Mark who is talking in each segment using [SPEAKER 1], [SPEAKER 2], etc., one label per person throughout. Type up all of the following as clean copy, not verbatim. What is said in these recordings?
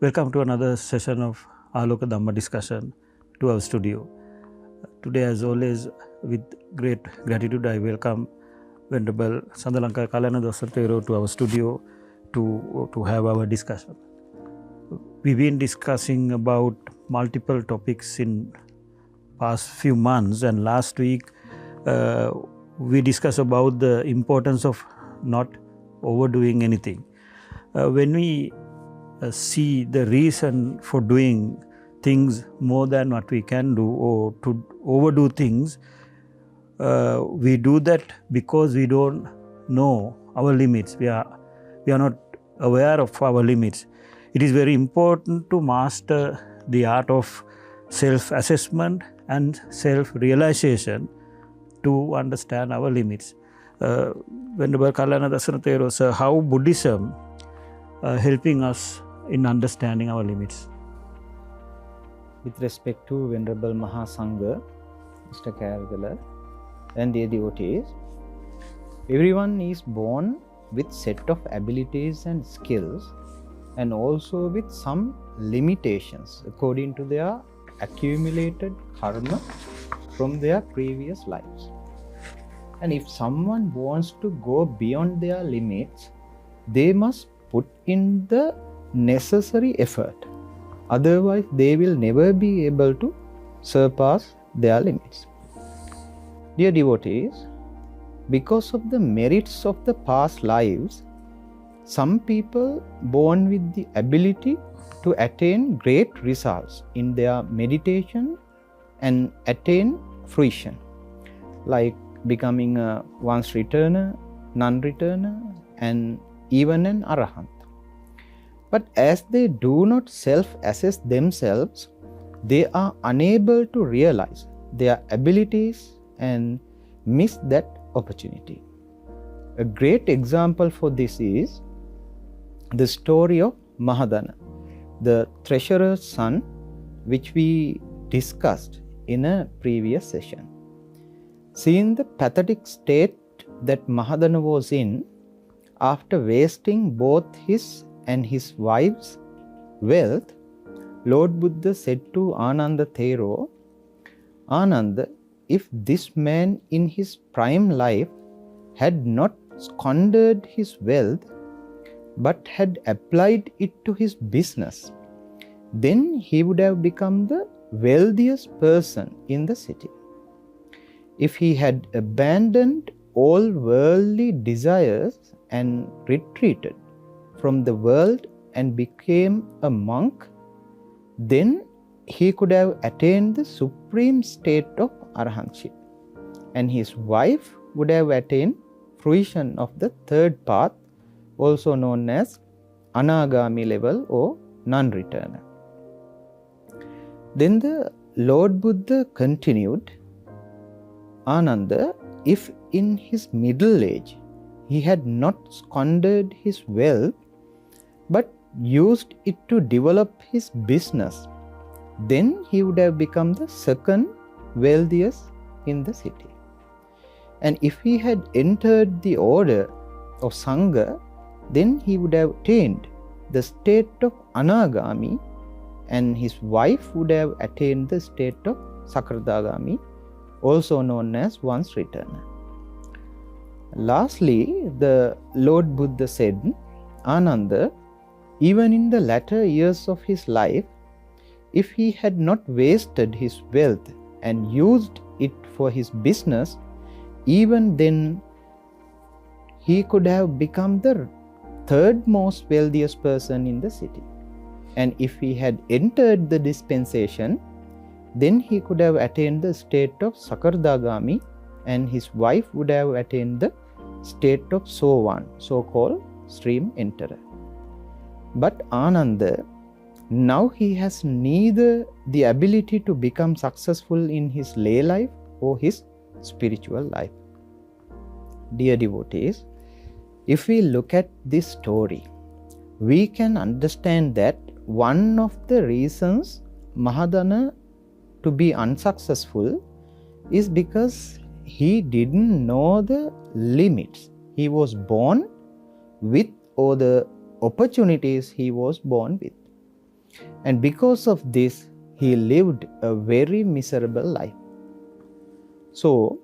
[SPEAKER 1] Welcome to another session of Aloka Dhamma discussion to our studio. Today, as always, with great gratitude, I welcome Venerable Sandalanka Kalana Dosatero to our studio to have our discussion. We've been discussing about multiple topics in past few months, and last week we discussed about the importance of not overdoing anything. When we see the reason for doing things more than what we can do, or to overdo things, we do that because we don't know our limits. We are not aware of our limits. It is very important to master the art of self-assessment and self-realization to understand our limits. Venerable Kalana Dasanatero, sir, how Buddhism helping us in understanding our limits?
[SPEAKER 2] With respect to Venerable Mahasangha, Mr. Kayargala, and their devotees, everyone is born with set of abilities and skills, and also with some limitations according to their accumulated karma from their previous lives. And if someone wants to go beyond their limits, they must put in the necessary effort. Otherwise, they will never be able to surpass their limits. Dear devotees, because of the merits of the past lives, some people born with the ability to attain great results in their meditation and attain fruition, like becoming a once returner, non-returner, and even an arahant. But as they do not self-assess themselves, they are unable to realize their abilities and miss that opportunity. A great example for this is the story of Mahadana, the treasurer's son, which we discussed in a previous session. Seeing the pathetic state that Mahadana was in, after wasting both his and his wife's wealth, Lord Buddha said to Ananda Thero, Ananda, if this man in his prime life had not squandered his wealth, but had applied it to his business, then he would have become the wealthiest person in the city. If he had abandoned all worldly desires and retreated from the world and became a monk, then he could have attained the supreme state of arahantship, and his wife would have attained fruition of the third path, also known as anagami level or non-returner. Then the Lord Buddha continued, Ananda, if in his middle age he had not squandered his wealth, but used it to develop his business, then he would have become the second wealthiest in the city. And if he had entered the order of Sangha, then he would have attained the state of Anagami, and his wife would have attained the state of Sakradagami, also known as once returner. Lastly, the Lord Buddha said, Ananda, even in the latter years of his life, if he had not wasted his wealth and used it for his business, even then he could have become the third most wealthiest person in the city. And if he had entered the dispensation, then he could have attained the state of Sakardagami, and his wife would have attained the state of Sovan, so-called stream enterer. But Ananda, now he has neither the ability to become successful in his lay life or his spiritual life. Dear devotees, if we look at this story, we can understand that one of the reasons Mahadana to be unsuccessful is because he didn't know the limits he was born with or the opportunities he was born with. And because of this, he lived a very miserable life. So,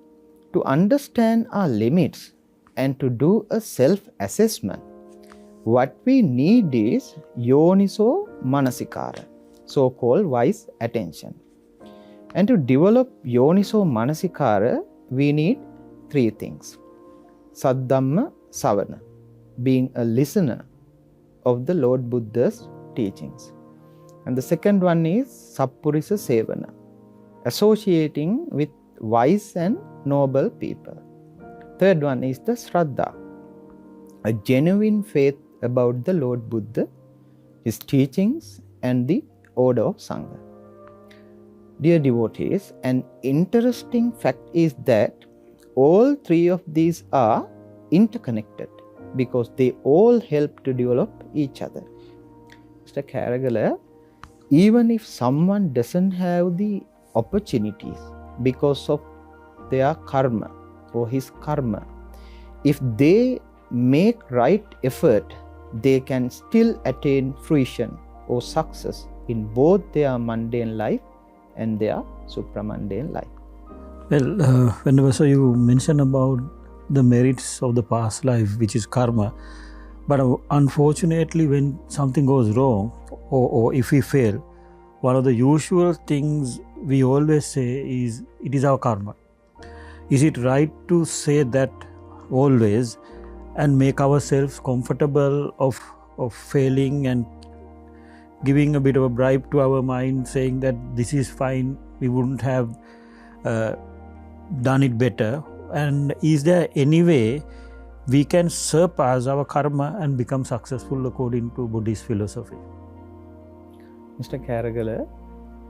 [SPEAKER 2] to understand our limits and to do a self-assessment, what we need is yoniso manasikara, so-called wise attention. And to develop yoniso manasikara, we need three things. Saddhamma savana, being a listener of the Lord Buddha's teachings. And the second one is sappurisa sevana, associating with wise and noble people. Third one is the shraddha, a genuine faith about the Lord Buddha, his teachings, and the order of Sangha. Dear devotees, an interesting fact is that all three of these are interconnected because they all help to develop each other. Mr. Karagala, even if someone doesn't have the opportunities because of their karma or his karma, if they make right effort, they can still attain fruition or success in both their mundane life and their supramundane life.
[SPEAKER 1] Well, whenever so you mention about the merits of the past life, which is karma, but unfortunately when something goes wrong or if we fail, one of the usual things we always say is it is our karma. Is it right to say that always and make ourselves comfortable of failing and giving a bit of a bribe to our mind, saying that this is fine, we wouldn't have done it better? And is there any way we can surpass our karma and become successful according to Buddhist philosophy?
[SPEAKER 2] Mr. Karagala,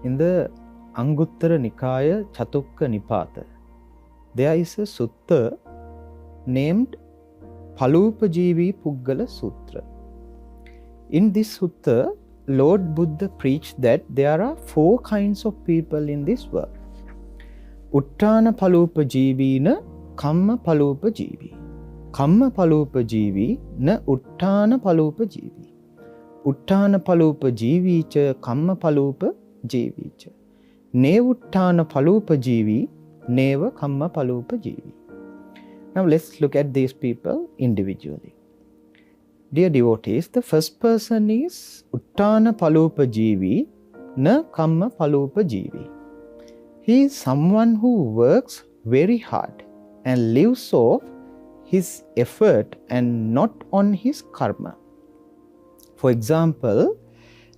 [SPEAKER 2] in the Anguttara Nikaya Chatukka Nipata, there is a sutta named Palupajivi Puggala Sutra. In this sutta, Lord Buddha preached that there are four kinds of people in this world. Uttana Palupajivi na Kamma Palupajivi. Kamma Palupajivi na Uttana Palupajivi. Uttana Palupajivi cha Kamma Palupajivi cha. Ne Uttana Palupajivi, neva Kamma Palupajivi. Now let's look at these people individually. Dear devotees, the first person is Uttana Palupajivi na Kamma Palupajivi. He is someone who works very hard and lives off his effort and not on his karma. For example,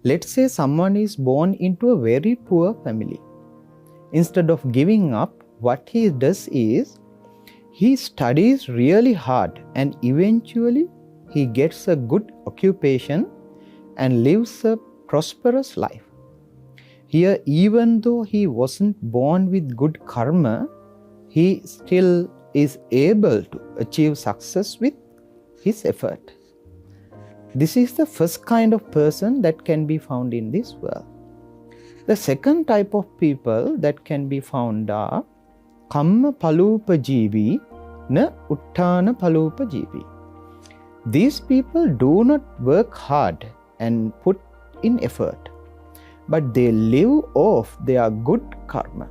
[SPEAKER 2] let's say someone is born into a very poor family. Instead of giving up, what he does is he studies really hard and eventually he gets a good occupation and lives a prosperous life. Here, even though he wasn't born with good karma, he still is able to achieve success with his effort. This is the first kind of person that can be found in this world. The second type of people that can be found are Kamma Palupajivi na Uttana Palupajivi. These people do not work hard and put in effort, but they live off their good karma.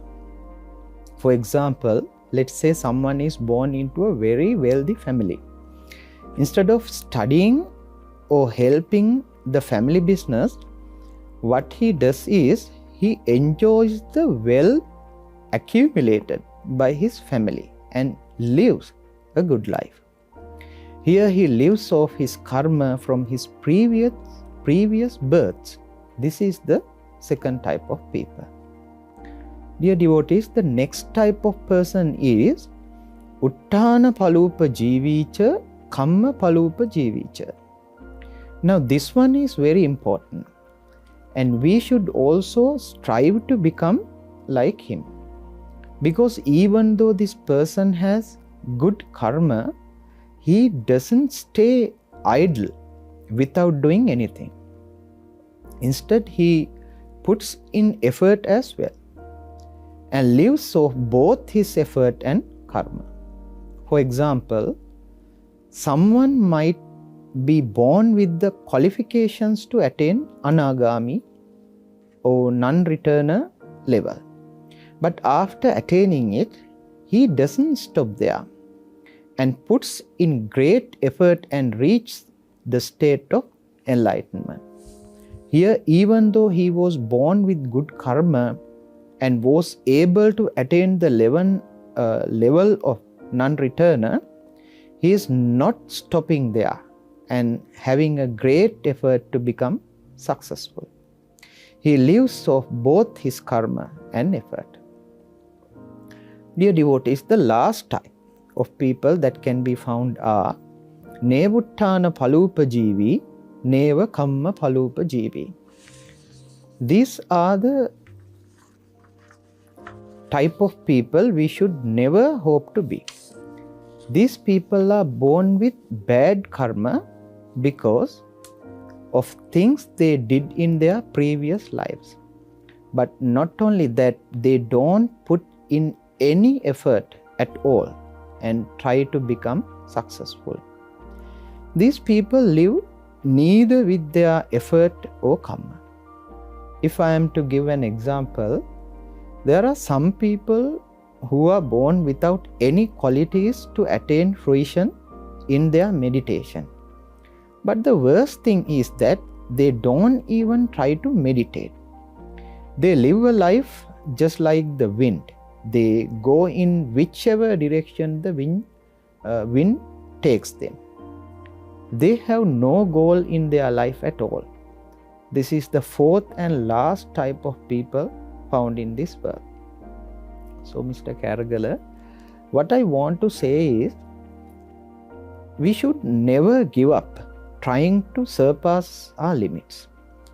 [SPEAKER 2] For example, let's say someone is born into a very wealthy family. Instead of studying or helping the family business, what he does is he enjoys the wealth accumulated by his family and lives a good life. Here he lives off his karma from his previous births. This is the second type of people. Dear devotees, the next type of person is Uttana Palupajivicha Kamma Palupajivicha. Now this one is very important and we should also strive to become like him. Because even though this person has good karma, he doesn't stay idle without doing anything. Instead, he puts in effort as well and lives off both his effort and karma. For example, someone might be born with the qualifications to attain anagami or non-returner level. But after attaining it, he doesn't stop there and puts in great effort and reaches the state of enlightenment. Here, even though he was born with good karma and was able to attain the level of non-returner, he is not stopping there and having a great effort to become successful. He lives off both his karma and effort. Dear devotees, the last type of people that can be found are Nevuttana Palupa Jivi, Neva Kamma Palupa Jivi. These are the type of people we should never hope to be. These people are born with bad karma because of things they did in their previous lives. But not only that, they don't put in any effort at all and try to become successful. These people live neither with their effort or karma. If I am to give an example, there are some people who are born without any qualities to attain fruition in their meditation. But the worst thing is that they don't even try to meditate. They live a life just like the wind. They go in whichever direction the wind takes them. They have no goal in their life at all. This is the fourth and last type of people found in this world. So, Mr. Karagala, what I want to say is, we should never give up trying to surpass our limits,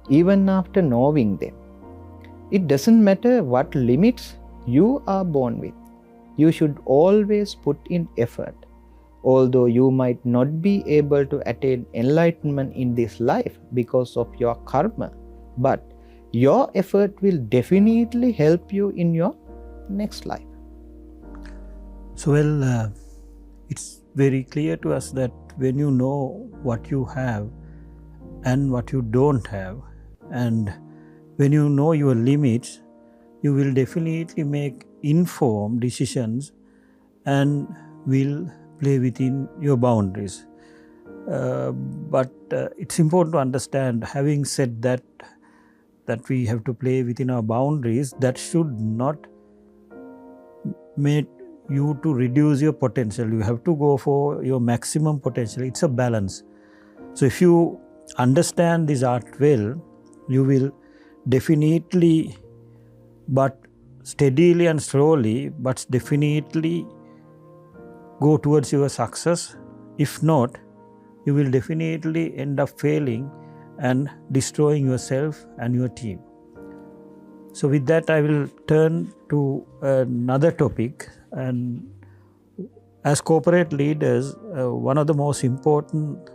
[SPEAKER 2] even after knowing them. It doesn't matter what limits you are born with. You should always put in effort. Although you might not be able to attain enlightenment in this life because of your karma, but your effort will definitely help you in your next life.
[SPEAKER 1] So, well, it's very clear to us that when you know what you have and what you don't have, and when you know your limits, you will definitely make informed decisions and will play within your boundaries. But it's important to understand, having said that we have to play within our boundaries, that should not make you to reduce your potential. You have to go for your maximum potential. It's a balance. So if you understand this art well, you will definitely, but steadily and slowly, but definitely go towards your success. If not, you will definitely end up failing and destroying yourself and your team. So with that, I will turn to another topic. And as corporate leaders, one of the most important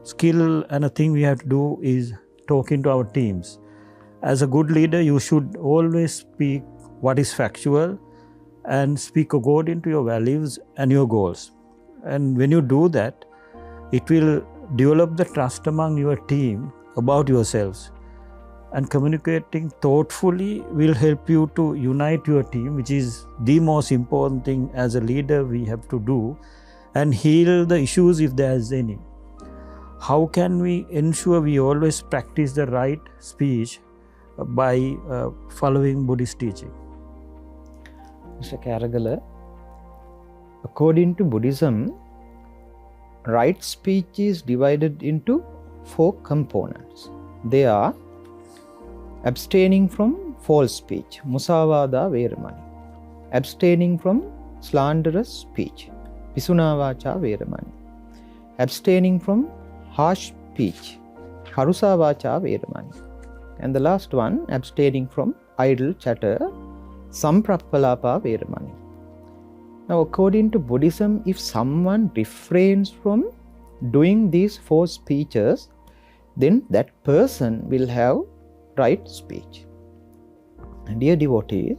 [SPEAKER 1] skill and a thing we have to do is talking to our teams. As a good leader, you should always speak what is factual and speak according to your values and your goals. And when you do that, it will develop the trust among your team about yourselves. And communicating thoughtfully will help you to unite your team, which is the most important thing as a leader we have to do, and heal the issues if there is any. How can we ensure we always practice the right speech by following Buddhist teaching?
[SPEAKER 2] Mr. Karagala, according to Buddhism, right speech is divided into 4 components. They are abstaining from false speech, musavada veramani; abstaining from slanderous speech, pisunavacha veramani; abstaining from harsh speech, harusavacha veramani; and the last one, abstaining from idle chatter, samprappalapa veramani. Now, according to Buddhism, if someone refrains from doing these 4 speeches, then that person will have right speech. And dear devotees,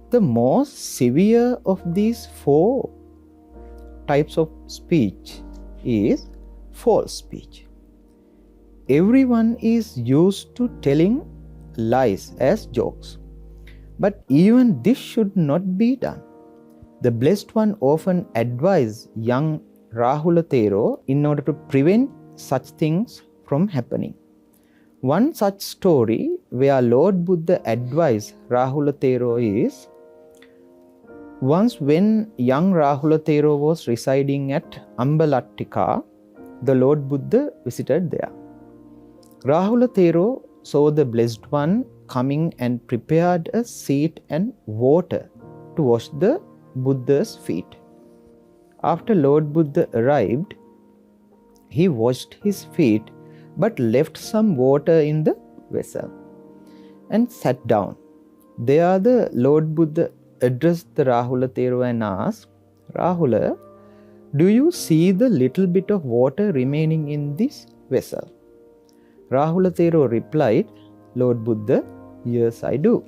[SPEAKER 2] the most severe of these 4 types of speech is false speech. Everyone is used to telling lies as jokes. But even this should not be done. The Blessed One often advised young Rahula Thero in order to prevent such things from happening. One such story where Lord Buddha advised Rahula Thero is, once when young Rahula Thero was residing at Ambalattika, the Lord Buddha visited there. Rahula Thero saw the Blessed One coming and prepared a seat and water to wash the Buddha's feet. After Lord Buddha arrived, he washed his feet but left some water in the vessel and sat down. There the Lord Buddha addressed the Rahula Thero and asked, Rahula, do you see the little bit of water remaining in this vessel? Rahula Thero replied, Lord Buddha, yes, I do.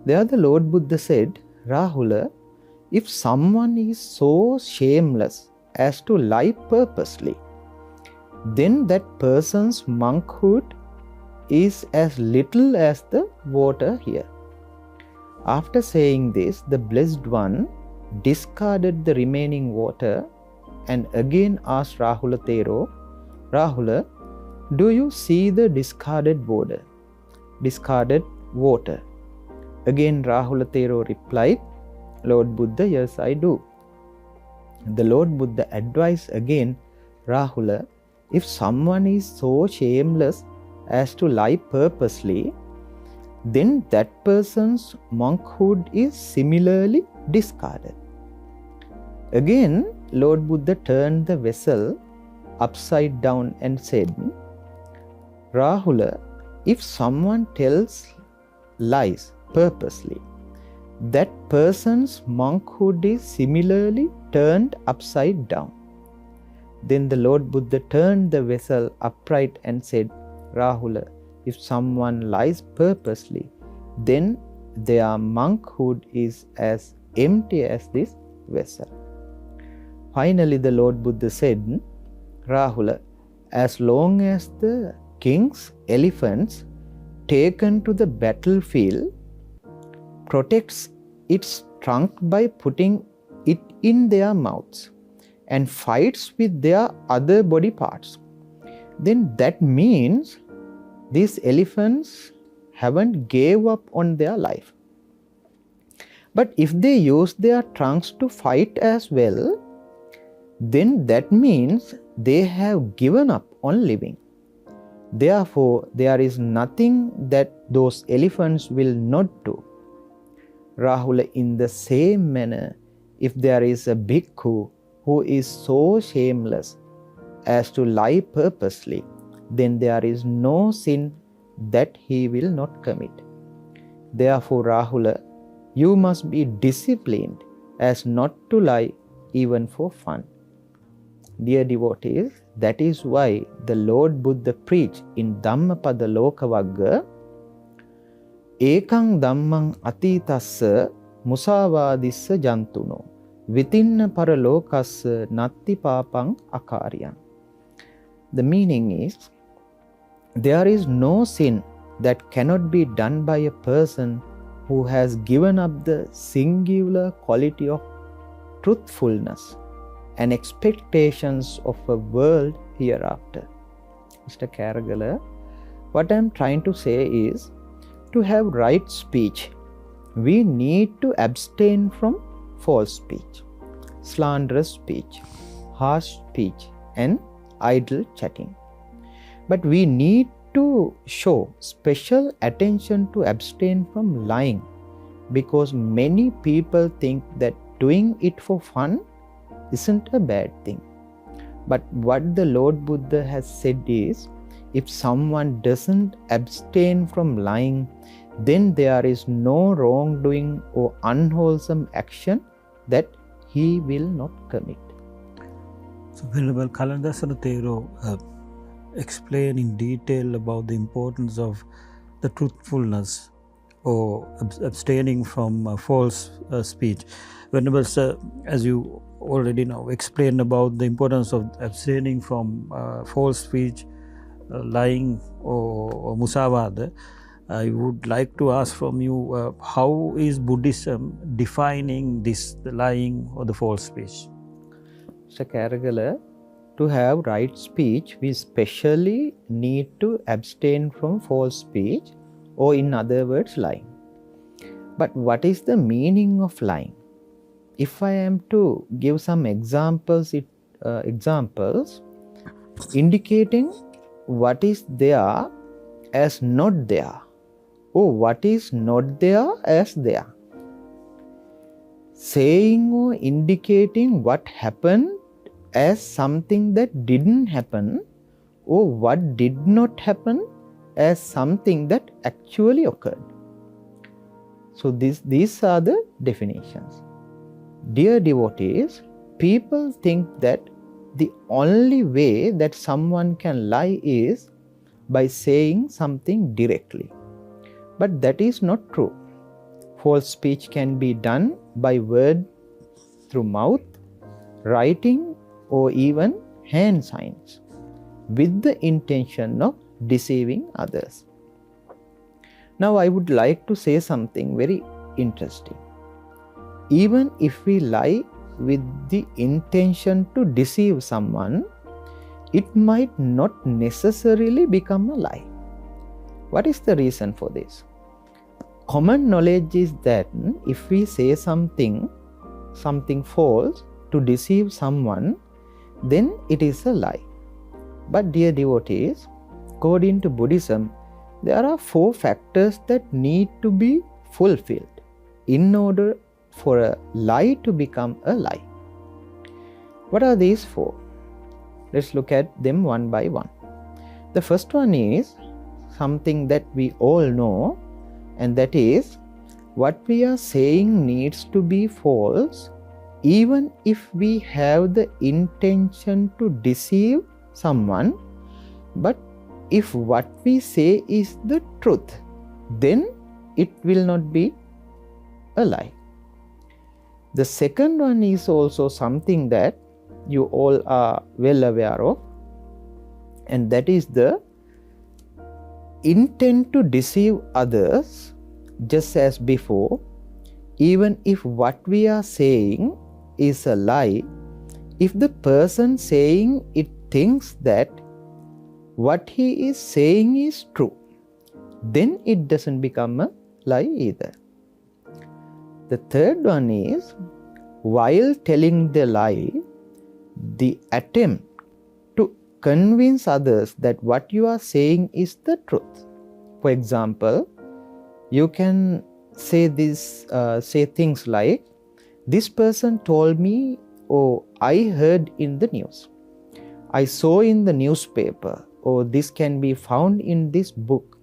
[SPEAKER 2] There the Lord Buddha said, Rahula, if someone is so shameless as to lie purposely, then that person's monkhood is as little as the water here. After saying this, the Blessed One discarded the remaining water and again asked Rahula Thero, Rahula, do you see the discarded water? Again Rahula Thero replied, Lord Buddha, yes, I do. The Lord Buddha advised again, Rahula, if someone is so shameless as to lie purposely, then that person's monkhood is similarly discarded. Again, Lord Buddha turned the vessel upside down and said, Rahula, if someone tells lies purposely, that person's monkhood is similarly turned upside down. Then the Lord Buddha turned the vessel upright and said, Rahula, if someone lies purposely, then their monkhood is as empty as this vessel. Finally, the Lord Buddha said, Rahula, as long as the king's elephants taken to the battlefield protects its trunk by putting it in their mouths and fights with their other body parts, then that means these elephants haven't gave up on their life. But if they use their trunks to fight as well, then that means they have given up on living. Therefore, there is nothing that those elephants will not do. Rahula, in the same manner, if there is a bhikkhu who is so shameless as to lie purposely, then there is no sin that he will not commit. Therefore, Rahula, you must be disciplined as not to lie even for fun. Dear devotees, that is why the Lord Buddha preached in Dhammapada Lokavagga, Ekang Dhammang Atitassa Musavadissa Jantuno Vitinna Paralokassa Natti Papang Akaryam. The meaning is, there is no sin that cannot be done by a person who has given up the singular quality of truthfulness and expectations of a world hereafter. Mr. Karagala, what I am trying to say is, to have right speech, we need to abstain from false speech, slanderous speech, harsh speech, and idle chatting. But we need to show special attention to abstain from lying, because many people think that doing it for fun isn't a bad thing. But what the Lord Buddha has said is, if someone doesn't abstain from lying, then there is no wrongdoing or unwholesome action that he will not commit.
[SPEAKER 1] So, Venerable Kalandasana Thero explain in detail about the importance of the truthfulness or abstaining from false speech. Venerable Sir, as you already know, explained about the importance of abstaining from false speech, lying or musavada. I would like to ask from you, how is Buddhism defining this, the lying or the false speech?
[SPEAKER 2] Mr. Karagala, to have right speech, we specially need to abstain from false speech, or in other words, lying. But what is the meaning of lying? If I am to give some examples indicating what is there as not there, or what is not there as there. Saying or indicating what happened as something that didn't happen, or what did not happen as something that actually occurred. So these are the definitions. Dear devotees, people think that the only way that someone can lie is by saying something directly. But that is not true. False speech can be done by word, through mouth, writing, or even hand signs, with the intention of deceiving others. Now I would like to say something very interesting. Even if we lie with the intention to deceive someone, it might not necessarily become a lie. What is the reason for this? Common knowledge is that if we say something false to deceive someone, then it is a lie. But dear devotees, according to Buddhism, there are 4 factors that need to be fulfilled in order for a lie to become a lie. What are these 4? Let's look at them one by one. The first one is something that we all know, and that is, what we are saying needs to be false even if we have the intention to deceive someone. But if what we say is the truth, then it will not be a lie. The second one is also something that you all are well aware of, and that is the intent to deceive others. Just as before, even if what we are saying is a lie, if the person saying it thinks that what he is saying is true, then it doesn't become a lie either. The third one is, while telling the lie, the attempt to convince others that what you are saying is the truth. For example, you can say things like, this person told me, or I heard in the news, I saw in the newspaper, or this can be found in this book.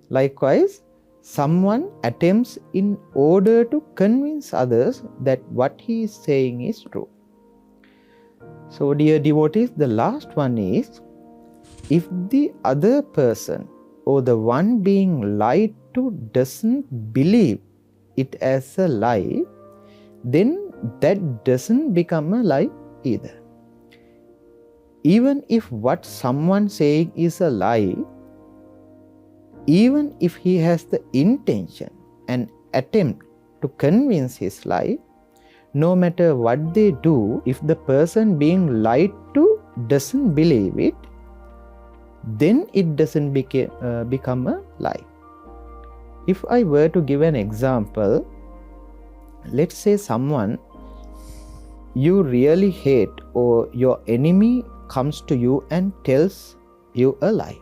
[SPEAKER 2] Likewise, someone attempts in order to convince others that what he is saying is true. So dear devotees, the last one is, if the other person or the one being lied to doesn't believe it as a lie, then that doesn't become a lie either. Even if what someone saying is a lie, even if he has the intention and attempt to convince his lie, no matter what they do, if the person being lied to doesn't believe it, then it doesn't become a lie. If I were to give an example, let's say someone you really hate, or your enemy comes to you and tells you a lie.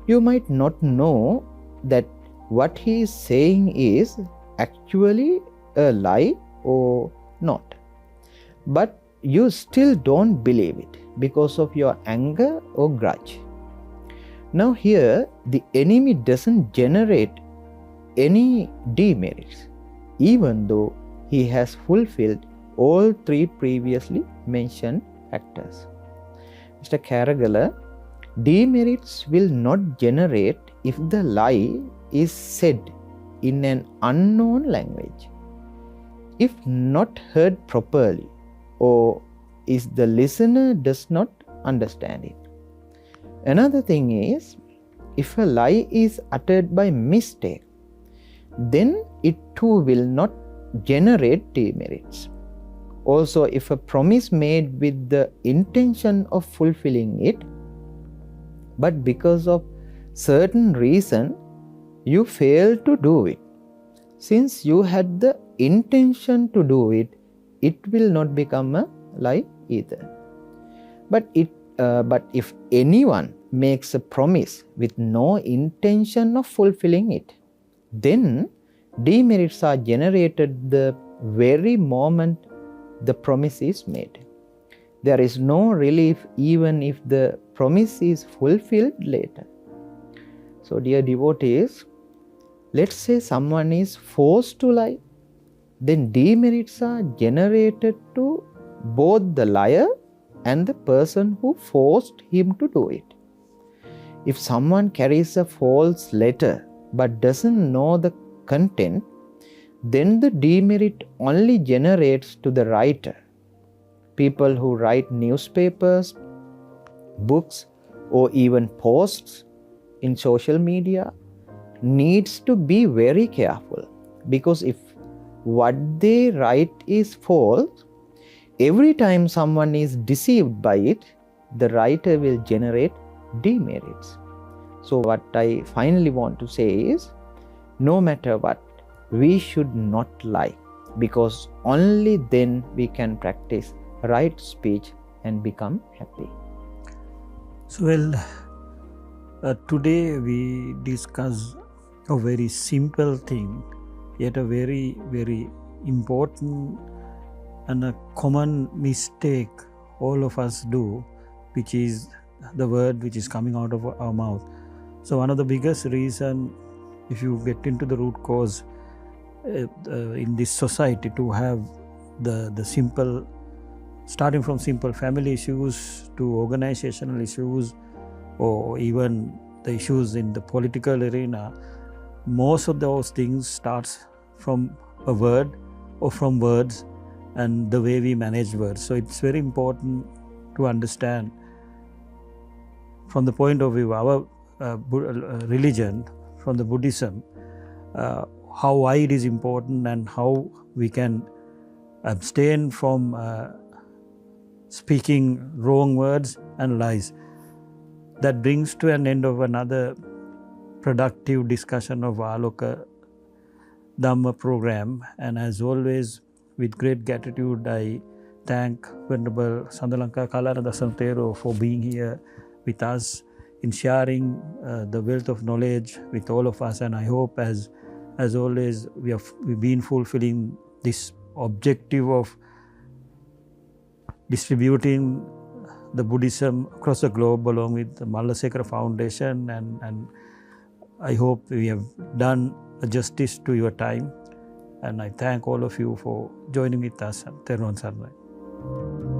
[SPEAKER 2] You might not know that what he is saying is actually a lie or not, but you still don't believe it because of your anger or grudge. Now here, the enemy doesn't generate any demerits, even though he has fulfilled all 3 previously mentioned factors. Mr. Karagala, demerits will not generate if the lie is said in an unknown language, if not heard properly, or if the listener does not understand it. Another thing is, if a lie is uttered by mistake, then it too will not generate demerits. Also, if a promise made with the intention of fulfilling it, but because of certain reason you fail to do it, since you had the intention to do it, it will not become a lie either. But if anyone makes a promise with no intention of fulfilling it, then demerits are generated the very moment the promise is made. There is no relief even if the promise is fulfilled later. So, dear devotees, let's say someone is forced to lie, then demerits are generated to both the liar and the person who forced him to do it. If someone carries a false letter but doesn't know the content, then the demerit only generates to the writer. People who write newspapers, books, or even posts in social media needs to be very careful, because if what they write is false, every time someone is deceived by it, the writer will generate demerits. So what I finally want to say is, no matter what, we should not lie, because only then we can practice right speech and become happy.
[SPEAKER 1] So, today we discuss a very simple thing, yet a very, very important and a common mistake all of us do, which is the word which is coming out of our mouth. So one of the biggest reason, if you get into the root cause in this society, to have the simple, starting from simple family issues to organizational issues, or even the issues in the political arena, most of those things starts from a word or from words and the way we manage words. So it's very important to understand from the point of view of our religion, from the Buddhism, how why it is important and how we can abstain from speaking wrong words and lies. That brings to an end of another productive discussion of Aloka Dhamma program, and as always, with great gratitude, I thank Venerable Sandalanka Kalanadasan Thero for being here with us in sharing the wealth of knowledge with all of us. And I hope, as always, we've been fulfilling this objective of distributing the Buddhism across the globe along with the Mallasekara Foundation, and I hope we have done a justice to your time. And I thank all of you for joining with us. Thernon Sarnai.